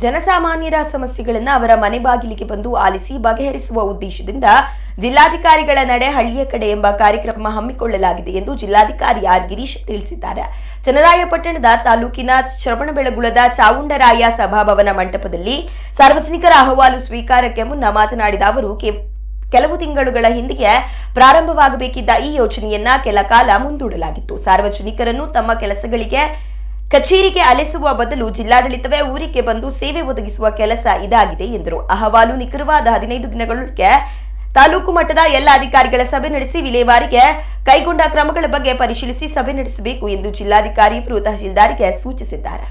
ಜನಸಾಮಾನ್ಯರ ಸಮಸ್ಯೆಗಳನ್ನು ಅವರ ಮನೆ ಬಾಗಿಲಿಗೆ ಬಂದು ಆಲಿಸಿ ಬಗೆಹರಿಸುವ ಉದ್ದೇಶದಿಂದ ಜಿಲ್ಲಾಧಿಕಾರಿಗಳ ನಡೆ ಹಳ್ಳಿಯ ಕಡೆ ಎಂಬ ಕಾರ್ಯಕ್ರಮ ಹಮ್ಮಿಕೊಳ್ಳಲಾಗಿದೆ ಎಂದು ಜಿಲ್ಲಾಧಿಕಾರಿ ಆರ್ ಗಿರೀಶ್ ತಿಳಿಸಿದ್ದಾರೆ. ಚನ್ನರಾಯಪಟ್ಟಣದ ತಾಲೂಕಿನ ಶ್ರವಣಬೆಳಗೊಳದ ಚಾವುಂಡರಾಯ ಸಭಾಭವನ ಮಂಟಪದಲ್ಲಿ ಸಾರ್ವಜನಿಕರ ಅಹವಾಲು ಸ್ವೀಕಾರಕ್ಕೆ ಮುನ್ನ ಮಾತನಾಡಿದ ಅವರು, ಕೆಲವು ತಿಂಗಳುಗಳ ಹಿಂದೆಯೇ ಪ್ರಾರಂಭವಾಗಬೇಕಿದ್ದ ಈ ಯೋಜನೆಯನ್ನ ಕೆಲ ಕಾಲ ಮುಂದೂಡಲಾಗಿತ್ತು. ಸಾರ್ವಜನಿಕರನ್ನು ತಮ್ಮ ಕೆಲಸಗಳಿಗೆ ಕಚೇರಿಗೆ ಅಲೆಸುವ ಬದಲು ಜಿಲ್ಲಾಡಳಿತವೇ ಊರಿಗೆ ಬಂದು ಸೇವೆ ಒದಗಿಸುವ ಕೆಲಸ ಇದಾಗಿದೆ ಎಂದರು. ಅಹವಾಲು ನಿಖರವಾದ 15 ದಿನಗಳೊಳಗೆ ತಾಲೂಕು ಮಟ್ಟದ ಎಲ್ಲ ಅಧಿಕಾರಿಗಳ ಸಭೆ ನಡೆಸಿ ವಿಲೇವಾರಿಗೆ ಕೈಗೊಂಡ ಕ್ರಮಗಳ ಬಗ್ಗೆ ಪರಿಶೀಲಿಸಿ ಸಭೆ ನಡೆಸಬೇಕು ಎಂದು ಜಿಲ್ಲಾಧಿಕಾರಿ ತಹಶೀಲ್ದಾರ್ಗೆ ಸೂಚಿಸಿದ್ದಾರೆ.